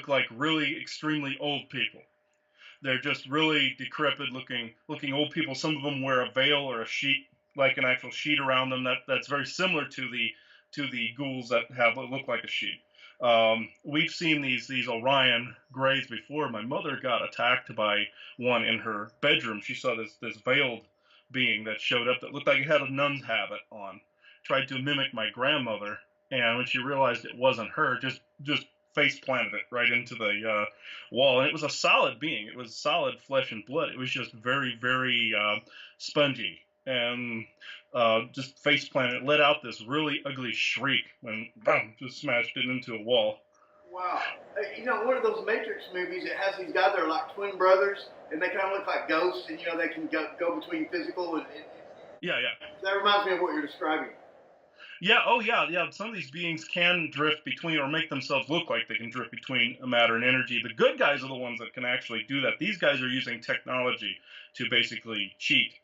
look like really extremely old people. They're just really decrepit looking old people. Some of them wear a veil or a sheet, like an actual sheet around them. That's very similar to the ghouls that have look like a sheet. We've seen these Orion Greys before. My mother got attacked by one in her bedroom. She saw this veiled being that showed up that looked like it had a nun's habit on. Tried to mimic my grandmother, and when she realized it wasn't her, just face planted it right into the wall. And it was a solid being. It was solid flesh and blood. It was just very spongy and just face planted. It let out this really ugly shriek when boom, just smashed it into a wall. Wow. You know, one of those Matrix movies, it has these guys that are like twin brothers, and they kind of look like ghosts, and, you know, they can go between physical and Yeah. that reminds me of what you're describing. Yeah, oh yeah. Some of these beings can drift between or make themselves look like they can drift between matter and energy. The good guys are the ones that can actually do that. These guys are using technology to basically cheat,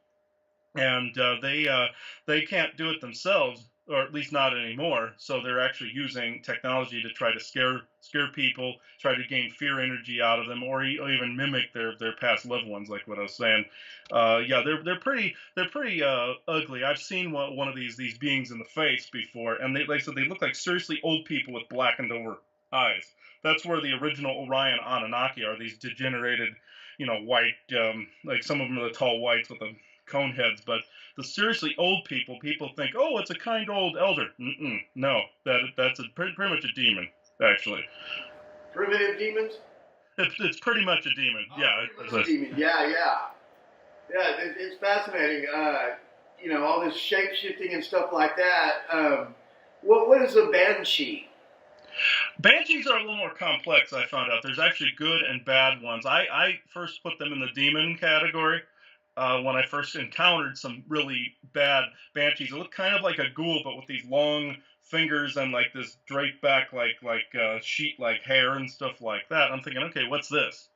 and they can't do it themselves, or at least not anymore. So they're actually using technology to try to scare people, try to gain fear energy out of them, or even mimic their past loved ones, like what I was saying. Yeah, they're pretty ugly. I've seen one of these beings in the face before, and like I said, they look like seriously old people with blackened over eyes. That's where the original Orion Anunnaki are. These degenerated, white, like some of them are the tall whites with the cone heads, but the seriously old people think, oh, it's a kind old elder. No, that's pretty much a demon, actually. Primitive demons? It's pretty much a demon. Oh, Yeah. pretty much a demon. Yeah. It's fascinating. You know, all this shape shifting and stuff like that. What is a banshee? Banshees are a little more complex, I found out. There's actually good and bad ones. I first put them in the demon category. When I first encountered some really bad banshees, it looked kind of like a ghoul, but with these long fingers and like this draped back, like sheet like hair and stuff like that. I'm thinking, okay, what's this?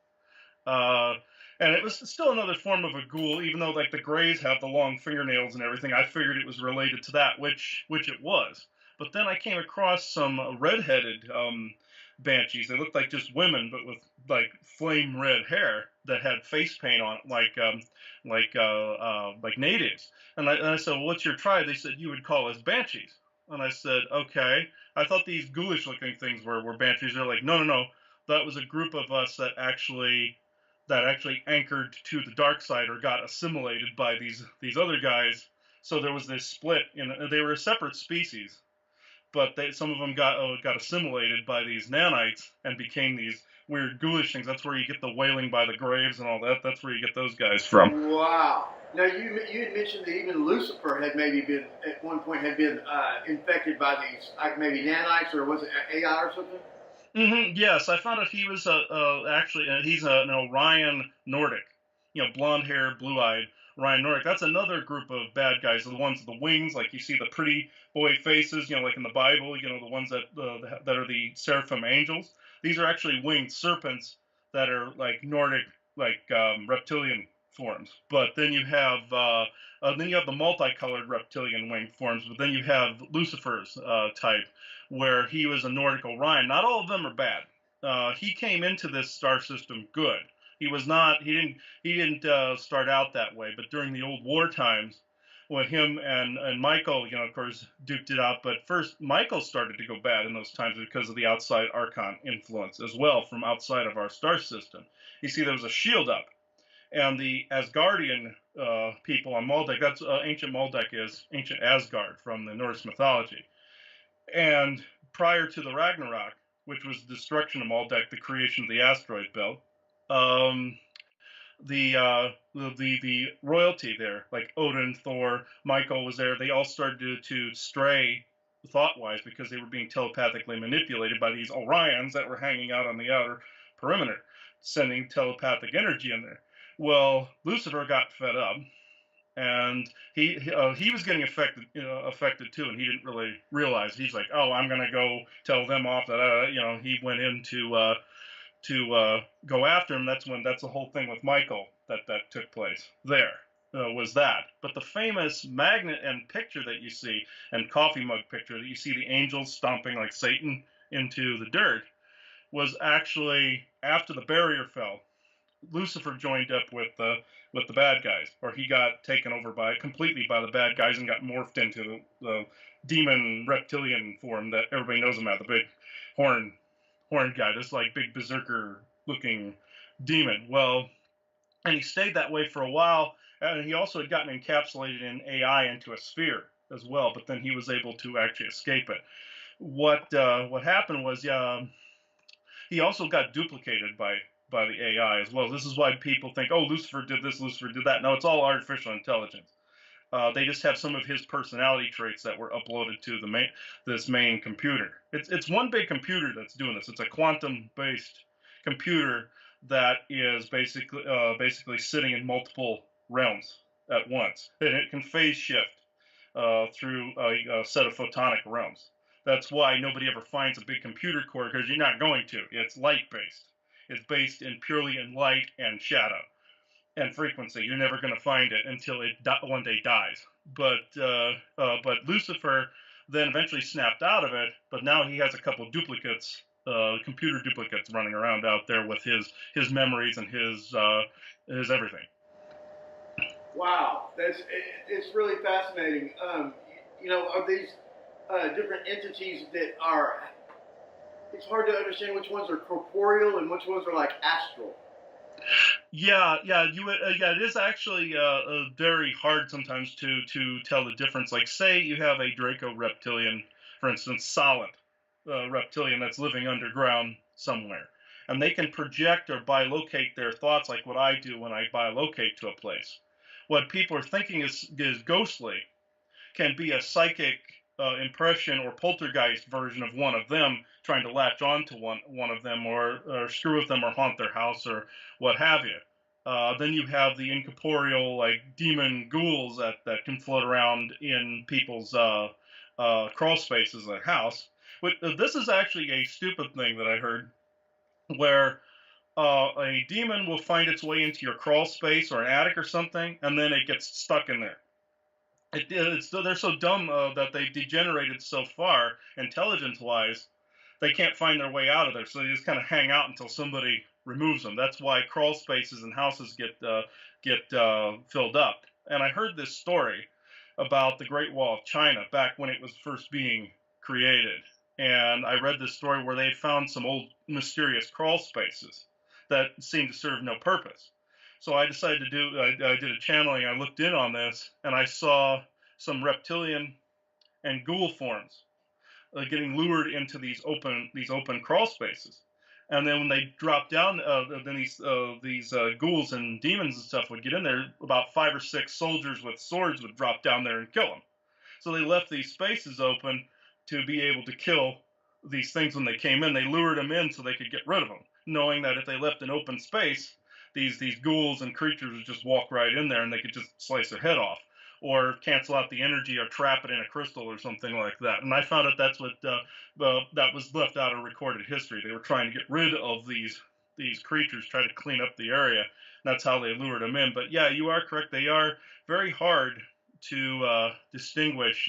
Uh, and it was still another form of a ghoul, even though like the Greys have the long fingernails and everything. I figured it was related to that, which it was. But then I came across some redheaded banshees. They looked like just women, but with like flame red hair that had face paint on it, like natives. And I said, well, what's your tribe? They said, you would call us banshees. And I said, okay. I thought these ghoulish looking things were banshees. They're like, no. That was a group of us that actually anchored to the dark side or got assimilated by these other guys. So there was this split. They were a separate species, but some of them got assimilated by these nanites and became these weird ghoulish things. That's where you get the wailing by the graves and all that. That's where you get those guys from. Wow. Now you had mentioned that even Lucifer had maybe been at one point had been infected by these maybe nanites, or was it AI or something? Yes, I found out he was actually he's an Orion Nordic, blonde hair, blue eyed Orion Nordic. That's another group of bad guys. The ones with the wings, like you see the pretty boy faces, like in the Bible. The ones that are the seraphim angels. These are actually winged serpents that are like Nordic, like reptilian forms. But then you have the multicolored reptilian winged forms. But then you have Lucifer's type, where he was a Nordic Orion. Not all of them are bad. He came into this star system good. He was not. He didn't start out that way. But during the old war times, when him and Michael, of course, duked it out. But first, Michael started to go bad in those times because of the outside Archon influence as well from outside of our star system. You see, there was a shield up, and the Asgardian people on Maldek. That's ancient Maldek is ancient Asgard from the Norse mythology. And prior to the Ragnarok, which was the destruction of Maldek, the creation of the asteroid belt, um, the royalty there, like Odin, Thor, Michael was there. They all started to stray thought-wise because they were being telepathically manipulated by these Orions that were hanging out on the outer perimeter, sending telepathic energy in there. Well, Lucifer got fed up, and he was getting affected too, and he didn't really realize. He's like, oh, I'm gonna go tell them off that he went in to go after him. That's the whole thing with Michael that took place there. Was that. But the famous magnet and picture that you see, and coffee mug picture that you see the angels stomping like Satan into the dirt, was actually after the barrier fell. Lucifer joined up with the bad guys, or he got taken over completely by the bad guys and got morphed into the demon reptilian form that everybody knows him as, the big horn guy, this like big berserker looking demon. Well, and he stayed that way for a while, and he also had gotten encapsulated in AI into a sphere as well. But then he was able to actually escape it. What happened was, he also got duplicated by the AI as well. This is why people think, oh, Lucifer did this, Lucifer did that. No, it's all artificial intelligence. They just have some of his personality traits that were uploaded to this main computer. It's one big computer that's doing this. It's a quantum based computer that is basically sitting in multiple realms at once, and it can phase shift through a set of photonic realms. That's why nobody ever finds a big computer core, because you're not going to. It's light based. It's based purely in light and shadow and frequency. You're never going to find it until it one day dies. But Lucifer then eventually snapped out of it. But now he has a couple of duplicates, computer duplicates, running around out there with his memories and his everything. Wow, it's really fascinating. Are these different entities that are? It's hard to understand which ones are corporeal and which ones are like astral. Yeah, it is actually very hard sometimes to tell the difference. Like, say you have a Draco reptilian, for instance, solid reptilian that's living underground somewhere, and they can project or bilocate their thoughts, like what I do when I bilocate to a place. What people are thinking is ghostly can be a psychic impression or poltergeist version of one of them trying to latch on to one of them, or screw with them, or haunt their house, or what have you. Then you have the incorporeal, like demon ghouls that can float around in people's crawl spaces at house. But this is actually a stupid thing that I heard, where a demon will find its way into your crawl space or an attic or something, and then it gets stuck in there. They're so dumb that they've degenerated so far, intelligence-wise, they can't find their way out of there. So they just kind of hang out until somebody removes them. That's why crawl spaces and houses get filled up. And I heard this story about the Great Wall of China back when it was first being created. And I read this story where they had found some old mysterious crawl spaces that seemed to serve no purpose. So I decided I did a channeling. I looked in on this, and I saw some reptilian and ghoul forms getting lured into these open crawl spaces. And then when they dropped down, then these ghouls and demons and stuff would get in there. About 5 or 6 soldiers with swords would drop down there and kill them. So they left these spaces open to be able to kill these things when they came in. They lured them in so they could get rid of them, knowing that if they left an open space, these ghouls and creatures would just walk right in there and they could just slice their head off, or cancel out the energy, or trap it in a crystal or something like that. And I found out that's what that was left out of recorded history. They were trying to get rid of these creatures, try to clean up the area. And that's how they lured them in. But yeah, you are correct. They are very hard to distinguish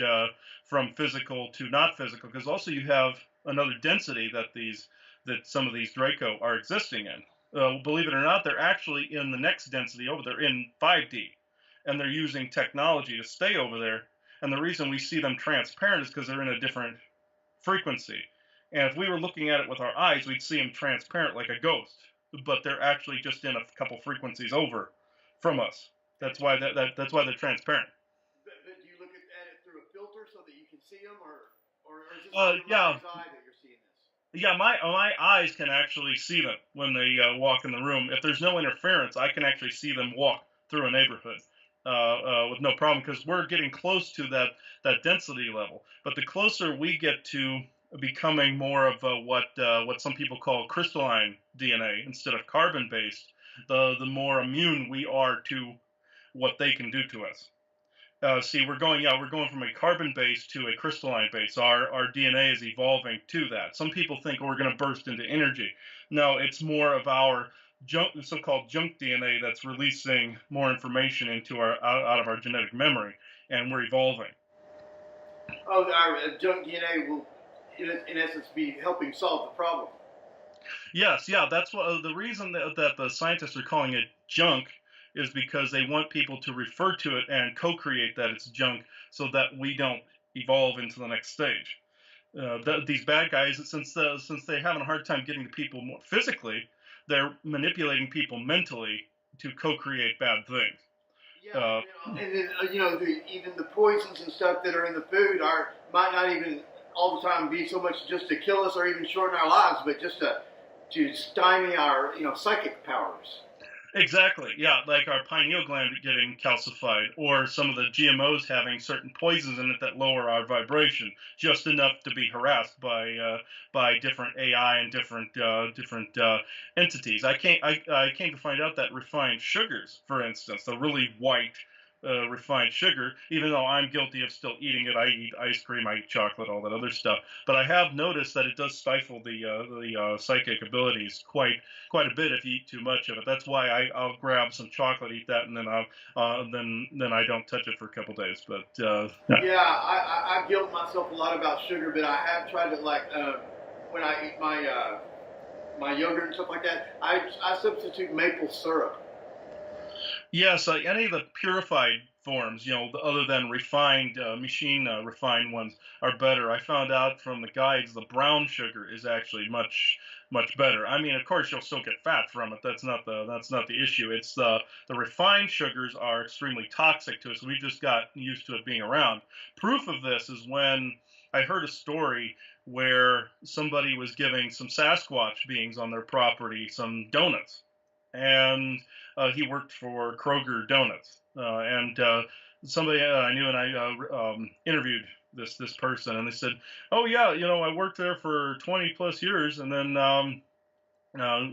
from physical to not physical, because also you have another density that some of these Draco are existing in. Believe it or not, they're actually in the next density over there in 5D, and they're using technology to stay over there. And the reason we see them transparent is because they're in a different frequency. And if we were looking at it with our eyes, we'd see them transparent like a ghost, but they're actually just in a couple frequencies over from us. That's why that's why they're transparent. But do you look at it through a filter so that you can see them, or is this like your Yeah, mind's eye that you're seeing this? yeah. My eyes can actually see them when they walk in the room. If there's no interference, I can actually see them walk through a neighborhood with no problem, because we're getting close to that density level. But the closer we get to becoming more of what some people call crystalline DNA instead of carbon based, the more immune we are to what they can do to us. See, we're going from a carbon base to a crystalline base. Our DNA is evolving to that. Some people think we're going to burst into energy. No, it's more of our so-called junk DNA that's releasing more information into out of our genetic memory, and we're evolving. Oh, our junk DNA will, in essence, be helping solve the problem. Yes, yeah, that's what the reason that the scientists are calling it junk is because they want people to refer to it and co-create that it's junk so that we don't evolve into the next stage. These bad guys, since they're having a hard time getting to people more physically, they're manipulating people mentally to co-create bad things. Yeah, Uh, and then even the poisons and stuff that are in the food are might not even all the time be so much just to kill us or even shorten our lives, but just to stymie our psychic powers. Exactly. Yeah, like our pineal gland getting calcified, or some of the GMOs having certain poisons in it that lower our vibration just enough to be harassed by different AI and different entities. I came to find out that refined sugars, for instance, the really white refined sugar, even though I'm guilty of still eating it, I eat ice cream, I eat chocolate, all that other stuff. But I have noticed that it does stifle the psychic abilities quite a bit if you eat too much of it. That's why I'll grab some chocolate, eat that, and then then I don't touch it for a couple days. But yeah. Yeah, I guilt myself a lot about sugar, but I have tried to like when I eat my yogurt and stuff like that. I substitute maple syrup. Yes, any of the purified forms, other than refined, machine refined ones, are better. I found out from the guides the brown sugar is actually much better. I mean, of course, you'll still get fat from it. That's not the issue. It's the refined sugars are extremely toxic to us. We just got used to it being around. Proof of this is when I heard a story where somebody was giving some Sasquatch beings on their property some donuts, and he worked for Kroger Donuts, and somebody I knew, and I interviewed this person, and they said, "Oh yeah, I worked there for 20 plus years, and then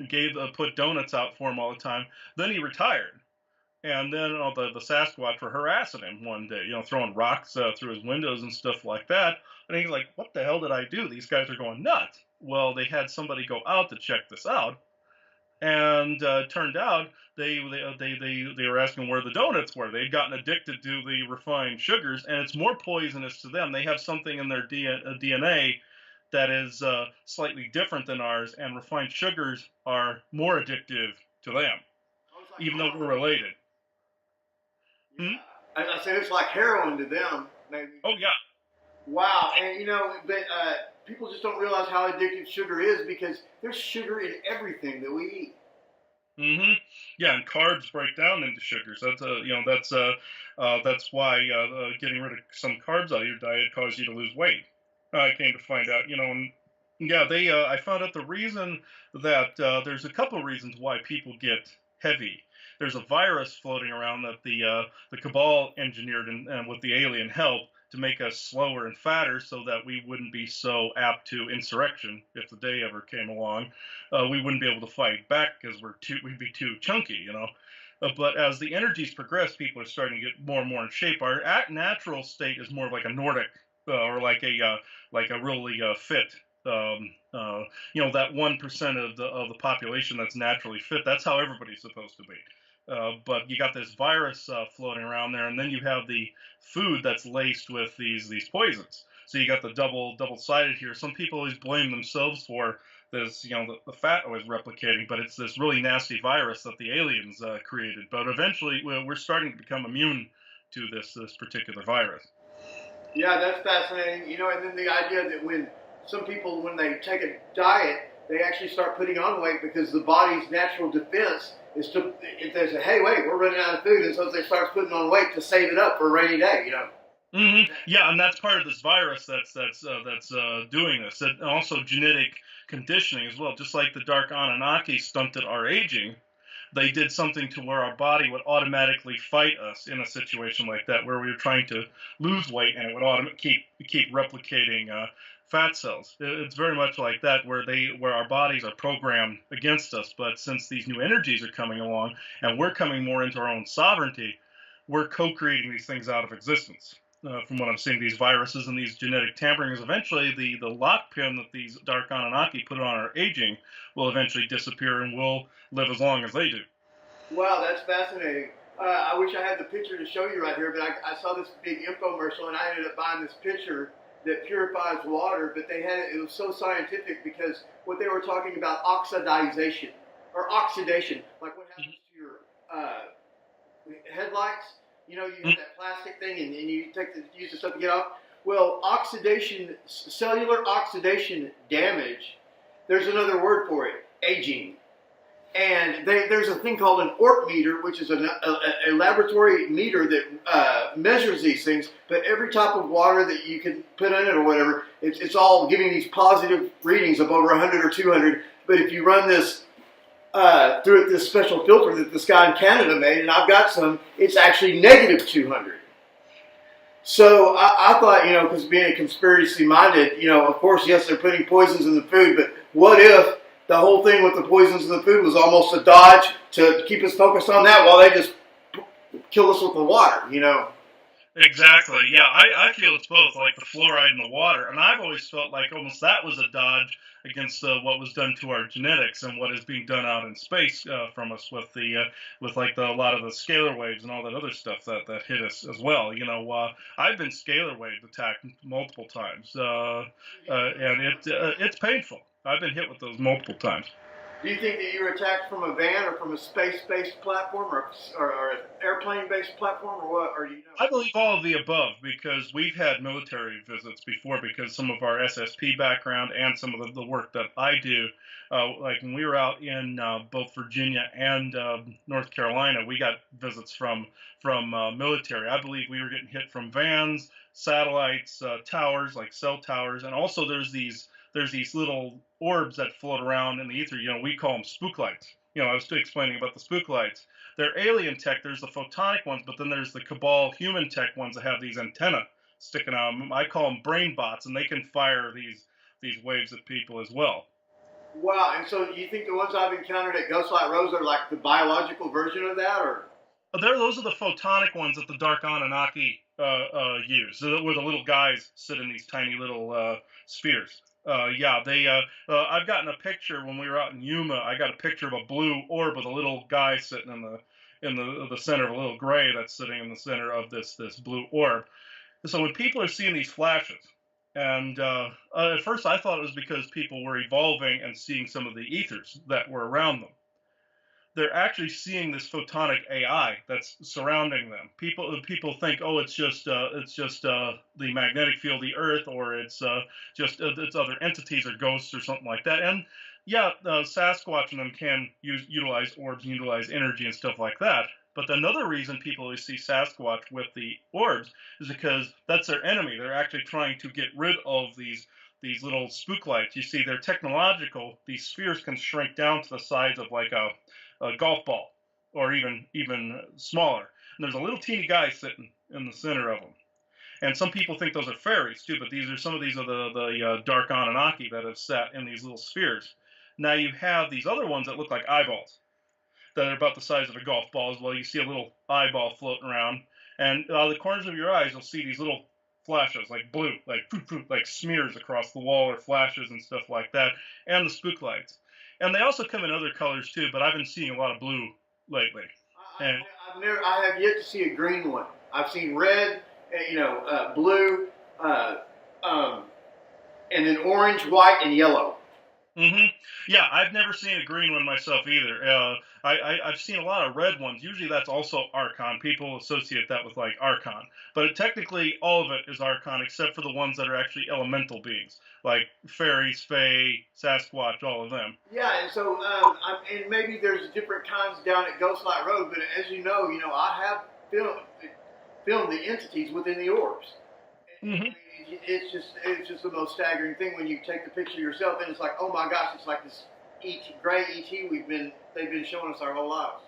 gave put donuts out for him all the time. Then he retired." And then the Sasquatch were harassing him one day, throwing rocks through his windows and stuff like that. And he's like, "What the hell did I do? These guys are going nuts." Well, they had somebody go out to check this out, and it turned out they were asking where the donuts were. They'd gotten addicted to the refined sugars, and it's more poisonous to them. They have something in their DNA that is slightly different than ours, and refined sugars are more addictive to them, Oh, it's like even though we're heroin. related. Hmm? Yeah, I said it's like heroin to them, maybe. Oh yeah. Wow, and but people just don't realize how addictive sugar is because there's sugar in everything that we eat. Hmm. Yeah, and carbs break down into sugars. That's why getting rid of some carbs out of your diet causes you to lose weight. I came to find out, and yeah, they. I found out the reason that there's a couple reasons why people get heavy. There's a virus floating around that the cabal engineered and with the alien help to make us slower and fatter so that we wouldn't be so apt to insurrection if the day ever came along. We wouldn't be able to fight back because we'd be too chunky. But as the energies progress, people are starting to get more and more in shape. Our natural state is more like a Nordic or like a really fit. That 1% of the population that's naturally fit. That's how everybody's supposed to be. But you got this virus floating around there, and then you have the food that's laced with these poisons. So you got the double sided here. Some people always blame themselves for this, the fat always replicating, but it's this really nasty virus that the aliens created. But eventually, we're starting to become immune to this particular virus. Yeah, that's fascinating. And then the idea that when some people, when they take a diet, they actually start putting on weight because the body's natural defense is to, if they say, hey, wait, we're running out of food, and so they start putting on weight to save it up for a rainy day. Yeah, and that's part of this virus that's doing this. And also genetic conditioning as well. Just like the Dark Anunnaki stunted our aging, they did something to where our body would automatically fight us in a situation like that, where we were trying to lose weight and it would keep replicating fat cells. It's very much like that, where our bodies are programmed against us. But since these new energies are coming along and we're coming more into our own sovereignty, we're co-creating these things out of existence. From what I'm seeing, these viruses and these genetic tamperings, eventually the lock pin that these Dark Anunnaki put on our aging will eventually disappear, and we'll live as long as they do. Wow, that's fascinating. I wish I had the picture to show you right here, but I saw this big infomercial and I ended up buying this picture. that purifies water, but they had it was so scientific because what they were talking about oxidization or oxidation, like what happens to your headlights. You know, you have that plastic thing, and you use the stuff to get off. Well, oxidation, cellular oxidation damage. There's another word for it: aging. And there's a thing called an ORT meter, which is a laboratory meter that measures these things. But every type of water that you can put in it or whatever, it's all giving these positive readings of over 100 or 200. But if you run this through this special filter that this guy in Canada made, and I've got some, it's actually negative 200. So I thought, you know, because being a conspiracy minded, you know, of course, yes, they're putting poisons in the food, but what if the whole thing with the poisons in the food was almost a dodge to keep us focused on that while they just kill us with the water, you know? Exactly. Yeah, I feel it's both, like the fluoride in the water, and I've always felt like almost that was a dodge against what was done to our genetics and what is being done out in space from us with the with like a lot of the scalar waves and all that other stuff that hit us as well. You know, I've been scalar wave attacked multiple times, and it's painful. I've been hit with those multiple times. Do you think that you were attacked from a van or from a space-based platform or an airplane-based platform or what? Or do you know? I believe all of the above because we've had military visits before because some of our SSP background and some of the work that I do, like when we were out in both Virginia and North Carolina, we got visits from military. I believe we were getting hit from vans, satellites, towers like cell towers, and also there's these little orbs that float around in the ether. You know, we call them spook lights. You know, I was explaining about the spook lights. They're alien tech. There's the photonic ones, but then there's the cabal human tech ones that have these antenna sticking out. I call them brain bots, and they can fire these waves at people as well. Wow, and so you think the ones I've encountered at Ghostlight Rose are like the biological version of that, or? But those are the photonic ones that the Dark Anunnaki use, where the little guys sit in these tiny little spheres. Yeah, they. I've gotten a picture when we were out in Yuma. I got a picture of a blue orb with a little guy sitting in the center of a little gray that's sitting in the center of this blue orb. So when people are seeing these flashes, and at first I thought it was because people were evolving and seeing some of the ethers that were around them. They're actually seeing this photonic AI that's surrounding them. People think, oh, it's just the magnetic field of the Earth, or just it's other entities or ghosts or something like that. And yeah, Sasquatch and them can utilize orbs and utilize energy and stuff like that. But another reason people always see Sasquatch with the orbs is because that's their enemy. They're actually trying to get rid of these little spook lights. You see, they're technological. These spheres can shrink down to the size of like a golf ball, or even smaller. And there's a little teeny guy sitting in the center of them. And some people think those are fairies too, but some of these are the dark Anunnaki that have sat in these little spheres. Now you have these other ones that look like eyeballs that are about the size of a golf ball as well. You see a little eyeball floating around, and out of the corners of your eyes, you'll see these little flashes, like blue, like poof, poof, like smears across the wall or flashes and stuff like that, and the spook lights. And they also come in other colors too, but I've been seeing a lot of blue lately. And I have yet to see a green one. I've seen red, blue, um, and then orange, white, and yellow. Mm-hmm. Yeah, I've never seen a green one myself either. I've seen a lot of red ones. Usually that's also Archon. People associate that with like Archon. But technically all of it is Archon except for the ones that are actually elemental beings. Like fairies, fae, Sasquatch, all of them. Yeah, and so and maybe there's different kinds down at Ghostlight Road, but as you know, I have filmed the entities within the orbs. Mm-hmm. It's just the most staggering thing when you take the picture yourself, and it's like, oh my gosh, it's like this gray ET they've been showing us our whole lives.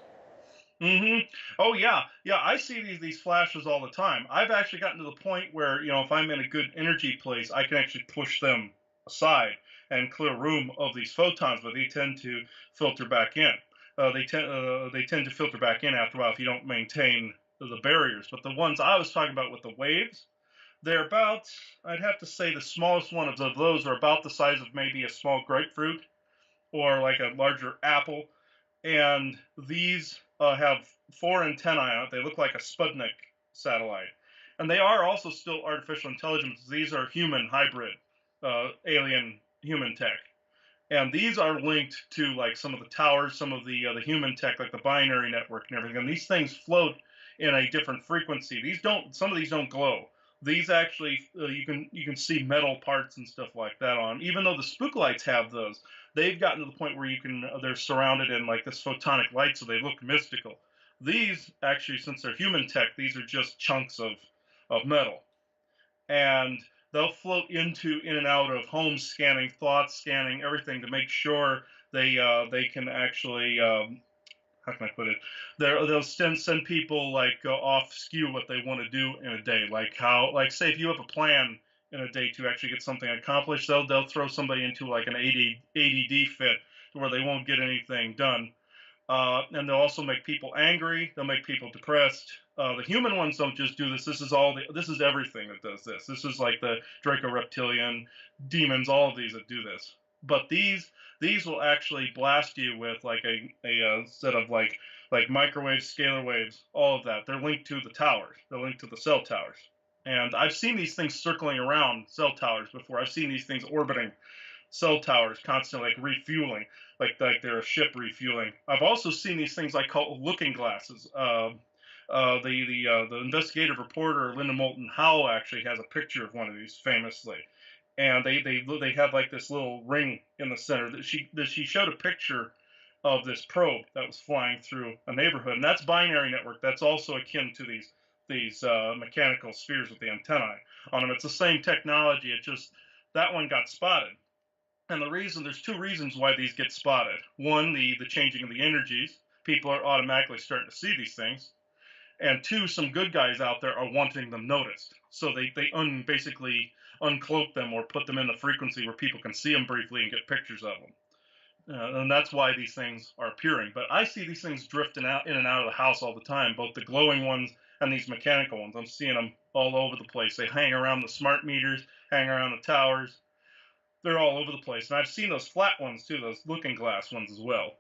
Mm-hmm. Oh yeah. I see these flashes all the time. I've actually gotten to the point where if I'm in a good energy place, I can actually push them aside and clear room of these photons, but they tend to filter back in. They tend to filter back in after a while if you don't maintain the barriers. But the ones I was talking about with the waves, they're about, I'd have to say the smallest one of those are about the size of maybe a small grapefruit or like a larger apple. And these have four antennae on it. They look like a Sputnik satellite. And they are also still artificial intelligence. These are human hybrid, alien human tech, and these are linked to like some of the towers, some of the human tech, like the binary network and everything. And these things float in a different frequency. These don't. Some of these don't glow. These actually, you can see metal parts and stuff like that on. Even though the spook lights have those, they've gotten to the point where you can. They're surrounded in like this photonic light, so they look mystical. These actually, since they're human tech, these are just chunks of metal, and they'll float in and out of homes scanning, thoughts scanning, everything to make sure they can actually how can I put it? They'll send people like off skew what they want to do in a day. Like how, like say if you have a plan in a day to actually get something accomplished, they'll throw somebody into like an ADD fit to where they won't get anything done. And they'll also make people angry. They'll make people depressed. The human ones don't just do this. This is everything that does this. This is like the Draco reptilian demons. All of these that do this. But these will actually blast you with like a set of like microwaves, scalar waves, all of that. They're linked to the towers. They're linked to the cell towers. And I've seen these things circling around cell towers before. I've seen these things orbiting cell towers constantly, like refueling, like they're a ship refueling. I've also seen these things I call looking glasses. The investigative reporter Linda Moulton Howe actually has a picture of one of these famously, and they have like this little ring in the center that she showed a picture of this probe that was flying through a neighborhood, and that's binary network. That's also akin to these mechanical spheres with the antennae on them. It's the same technology. It just that one got spotted. And there's two reasons why these get spotted. One, the changing of the energies. People are automatically starting to see these things. And two, some good guys out there are wanting them noticed. So they basically uncloak them or put them in the frequency where people can see them briefly and get pictures of them. And that's why these things are appearing. But I see these things drifting out in and out of the house all the time, both the glowing ones and these mechanical ones. I'm seeing them all over the place. They hang around the smart meters, hang around the towers. They're all over the place. And I've seen those flat ones too, those looking glass ones as well.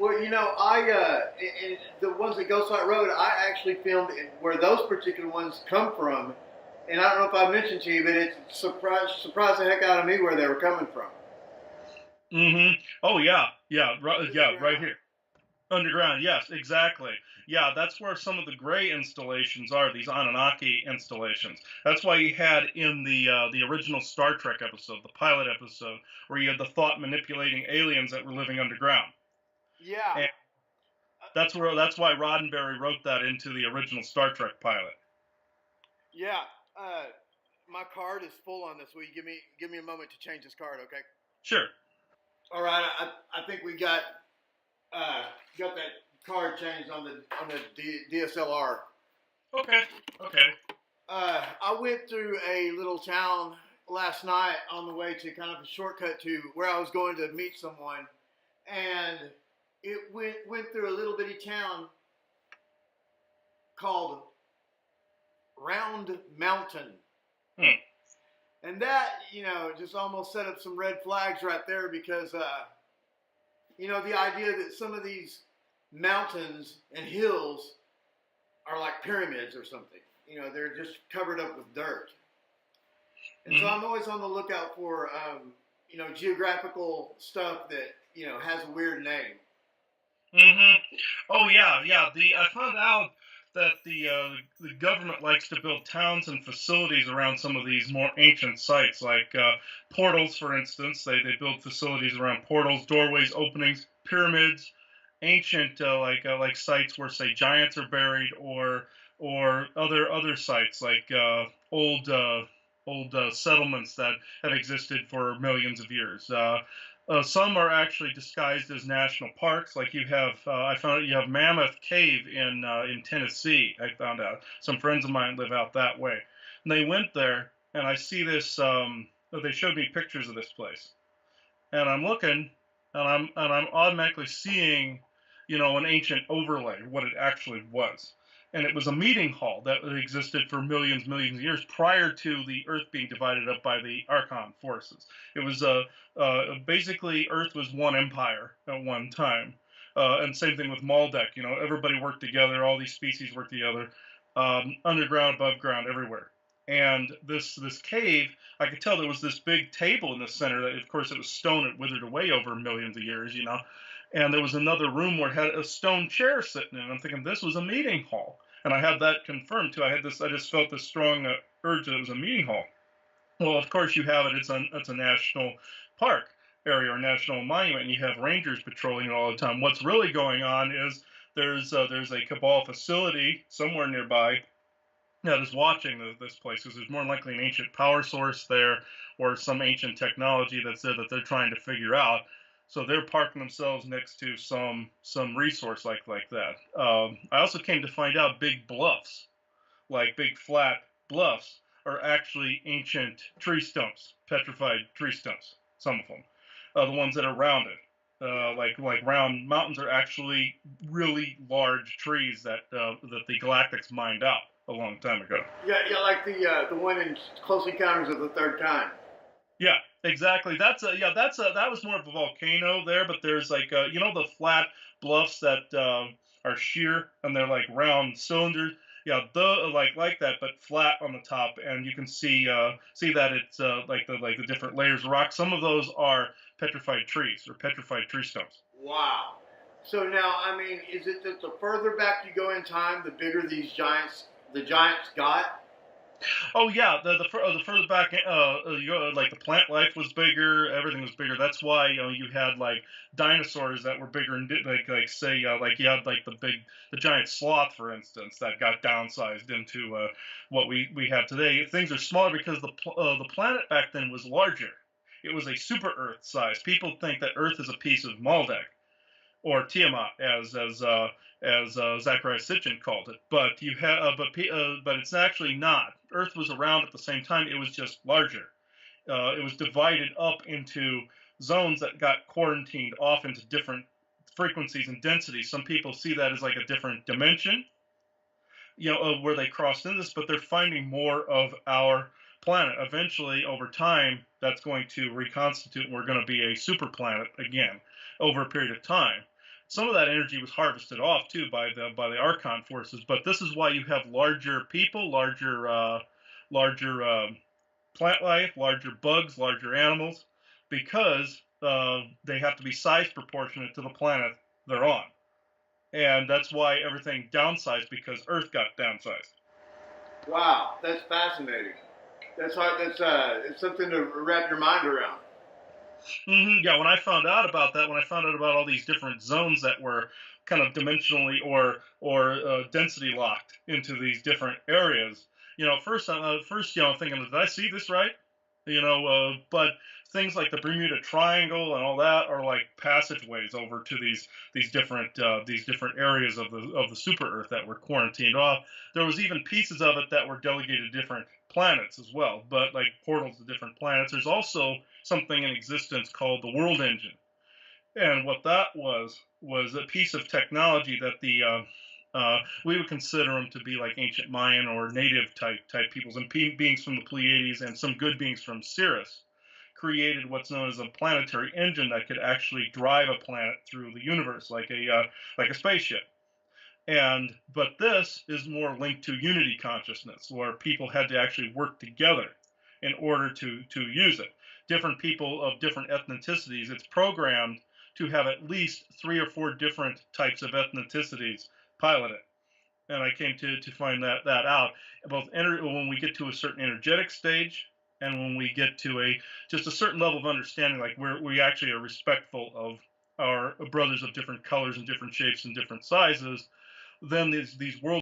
Well, in the ones that Ghostlight Road, I actually filmed where those particular ones come from, and I don't know if I mentioned to you, but it surprised the heck out of me where they were coming from. Mm-hmm. Oh yeah, right here. Underground, yes, exactly. Yeah, that's where some of the gray installations are, these Anunnaki installations. That's why you had in the original Star Trek episode, the pilot episode, where you had the thought manipulating aliens that were living underground. Yeah. And that's why Roddenberry wrote that into the original Star Trek pilot. Yeah. My card is full on this. Will you give me a moment to change this card, okay? Sure. All right. I think we got that card changed on the DSLR. Okay. I went through a little town last night on the way to kind of a shortcut to where I was going to meet someone, and it went through a little bitty town called Round Mountain. And that, just almost set up some red flags right there because, the idea that some of these mountains and hills are like pyramids or something. They're just covered up with dirt. And so I'm always on the lookout for, geographical stuff that, has a weird name. Mm-hmm. Oh yeah. I found out that the government likes to build towns and facilities around some of these more ancient sites, like portals, for instance. They build facilities around portals, doorways, openings, pyramids, ancient like sites where say giants are buried, or other sites like old settlements that have existed for millions of years. Some are actually disguised as national parks. Like you have, I found out you have Mammoth Cave in Tennessee. I found out some friends of mine live out that way, and they went there, and I see this. They showed me pictures of this place, and I'm looking, and I'm automatically seeing, an ancient overlay, what it actually was. And it was a meeting hall that existed for millions of years prior to the Earth being divided up by the Archon forces. It was basically Earth was one empire at one time, and same thing with Maldek. Everybody worked together. All these species worked together. underground, above ground, everywhere. And this cave, I could tell there was this big table in the center that, of course, it was stone. It withered away over millions of years, you know. And there was another room where it had a stone chair sitting in. I'm thinking this was a meeting hall, and I had that confirmed too. I had this. I just felt this strong urge that it was a meeting hall. Well, of course you have it. It's a national park area or national monument, and you have rangers patrolling it all the time. What's really going on is there's a cabal facility somewhere nearby that is watching this place because there's more than likely an ancient power source there or some ancient technology that's there that they're trying to figure out. So they're parking themselves next to some resource like that. I also came to find out big bluffs, like big flat bluffs, are actually ancient tree stumps, petrified tree stumps. Some of them, the ones that are rounded, like round mountains, are actually really large trees that the Galactics mined out a long time ago. Yeah, yeah, like the one in Close Encounters of the Third Kind. Yeah, exactly. That was more of a volcano there, but there's like you know the flat bluffs that are sheer and they're like round cylinders. Yeah, the like that, but flat on the top, and you can see that it's like the different layers of rock. Some of those are petrified trees or petrified tree stumps. Wow. So now, I mean, is it that the further back you go in time, the bigger the giants got? Oh yeah, the further back you go, like the plant life was bigger, everything was bigger. That's why you had like dinosaurs that were bigger and like say like you had like the giant sloth for instance that got downsized into what we have today. Things are smaller because the planet back then was larger. It was a super Earth size. People think that Earth is a piece of Maldek or Tiamat, as Zachariah Sitchin called it. But but it's actually not. Earth was around at the same time. It was just larger. It was divided up into zones that got quarantined off into different frequencies and densities. Some people see that as like a different dimension, where they crossed into this, but they're finding more of our planet. Eventually, over time, that's going to reconstitute, and we're going to be a super planet again over a period of time. Some of that energy was harvested off too by the Archon forces, but this is why you have larger people, larger plant life, larger bugs, larger animals, because they have to be size proportionate to the planet they're on, and that's why everything downsized because Earth got downsized. Wow, that's fascinating. That's hard. It's something to wrap your mind around. Yeah, when I found out about that, when I found out about all these different zones that were kind of dimensionally or density locked into these different areas, first I'm thinking, did I see this right? But things like the Bermuda Triangle and all that are like passageways over to these different areas of the super Earth that were quarantined off. There was even pieces of it that were delegated to different planets as well, but like portals to different planets. There's also something in existence called the World Engine, and what that was a piece of technology that the we would consider them to be like ancient Mayan or native type peoples and beings from the Pleiades and some good beings from Sirius created what's known as a planetary engine that could actually drive a planet through the universe like a spaceship. And but this is more linked to unity consciousness, where people had to actually work together in order to use it. Different people of different ethnicities. It's programmed to have at least 3 or 4 different types of ethnicities pilot it. And I came to find that out. When we get to a certain energetic stage, and when we get to a just a certain level of understanding, like where we actually are respectful of our brothers of different colors and different shapes and different sizes, then these world